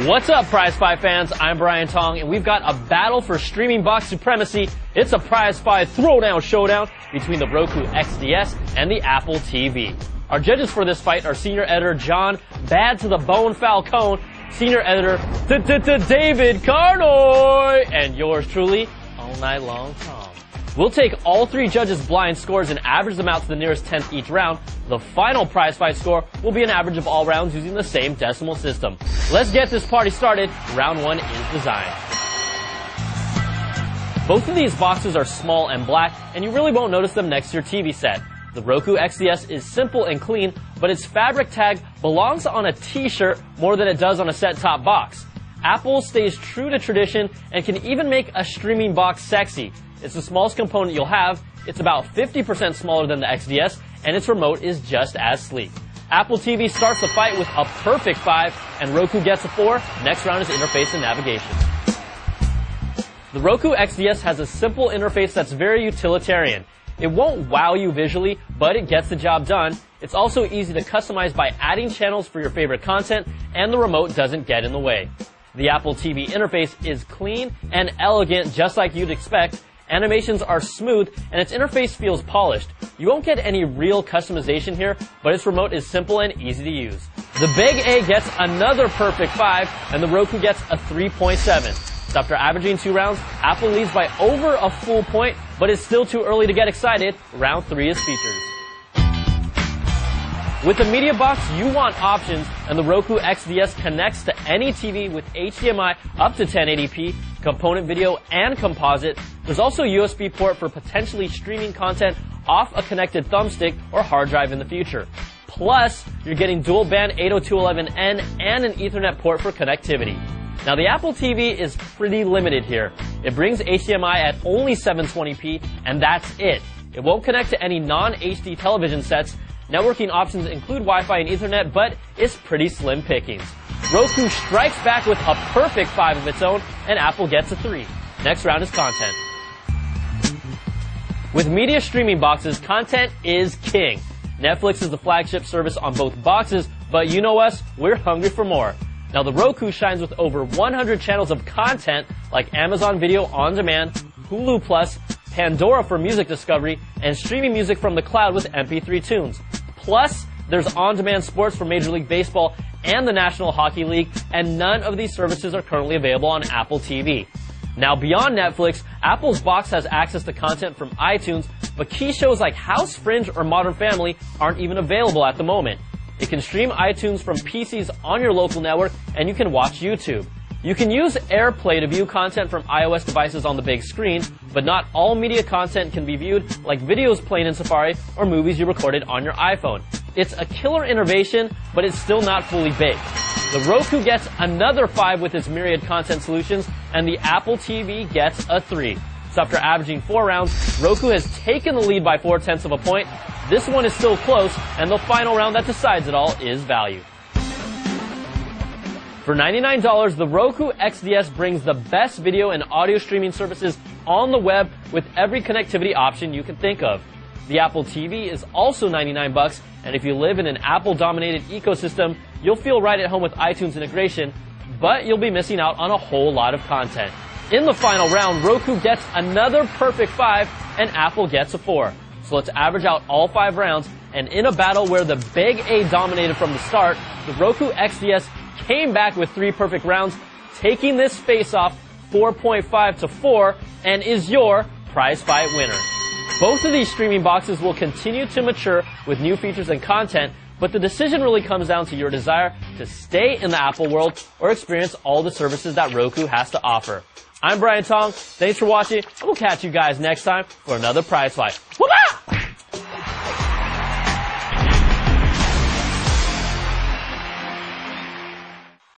What's up, Prize Fight fans? I'm Brian Tong, and we've got a battle for streaming box supremacy. It's a Prize Fight throwdown showdown between the Roku XDS and the Apple TV. Our judges for this fight are senior editor John Bad to the Bone Falcone, senior editor David Carnoy, and yours truly, all night long Tom. We'll take all three judges' blind scores and average them out to the nearest tenth each round. The final Prize Fight score will be an average of all rounds using the same decimal system. Let's get this party started. Round one is designed. Both of these boxes are small and black, and you really won't notice them next to your TV set. The Roku XDS is simple and clean, but its fabric tag belongs on a t-shirt more than it does on a set-top box. Apple stays true to tradition and can even make a streaming box sexy. It's the smallest component you'll have, it's about 50% smaller than the XDS, and its remote is just as sleek. Apple TV starts the fight with a perfect 5, and Roku gets a 4. Next round is interface and navigation. The Roku XDS has a simple interface that's very utilitarian. It won't wow you visually, but it gets the job done. It's also easy to customize by adding channels for your favorite content, and the remote doesn't get in the way. The Apple TV interface is clean and elegant, just like you'd expect. Animations are smooth, and its interface feels polished. You won't get any real customization here, but its remote is simple and easy to use. The Big A gets another perfect 5, and the Roku gets a 3.7. So after averaging 2 rounds, Apple leads by over a full point, but it's still too early to get excited. Round 3 is features. With the media box, you want options, and the Roku XDS connects to any TV with HDMI up to 1080p, component video, and composite. There's also a USB port for potentially streaming content off a connected thumbstick or hard drive in the future. Plus, you're getting dual-band 802.11n and an Ethernet port for connectivity. Now, the Apple TV is pretty limited here. It brings HDMI at only 720p, and that's it. It won't connect to any non-HD television sets. Networking options include Wi-Fi and Ethernet, but it's pretty slim pickings. Roku strikes back with a perfect 5 of its own, and Apple gets a 3. Next round is content. With media streaming boxes, content is king. Netflix is the flagship service on both boxes, but you know us, we're hungry for more. Now, the Roku shines with over 100 channels of content like Amazon Video On Demand, Hulu Plus, Pandora for music discovery, and streaming music from the cloud with MP3 tunes. Plus, there's on-demand sports for Major League Baseball and the National Hockey League, and none of these services are currently available on Apple TV. Now, beyond Netflix, Apple's box has access to content from iTunes, but key shows like House, Fringe, or Modern Family aren't even available at the moment. It can stream iTunes from PCs on your local network, and you can watch YouTube. You can use AirPlay to view content from iOS devices on the big screen, but not all media content can be viewed, like videos playing in Safari or movies you recorded on your iPhone. It's a killer innovation, but it's still not fully baked. The Roku gets another 5 with its myriad content solutions, and the Apple TV gets a 3. So after averaging 4 rounds, Roku has taken the lead by 0.4 of a point. This one is still close, and the final round that decides it all is value. For $99, the Roku XDS brings the best video and audio streaming services on the web with every connectivity option you can think of. The Apple TV is also $99, and if you live in an Apple-dominated ecosystem, you'll feel right at home with iTunes integration, but you'll be missing out on a whole lot of content. In the final round, Roku gets another perfect 5, and Apple gets a 4. So let's average out all 5 rounds, and in a battle where the Big A dominated from the start, the Roku XDS came back with 3 perfect rounds, taking this face-off 4.5 to 4, and is your Prize Fight winner. Both of these streaming boxes will continue to mature with new features and content, but the decision really comes down to your desire to stay in the Apple world or experience all the services that Roku has to offer. I'm Brian Tong. Thanks for watching, and we'll catch you guys next time for another Prize Fight. Whoop-ah!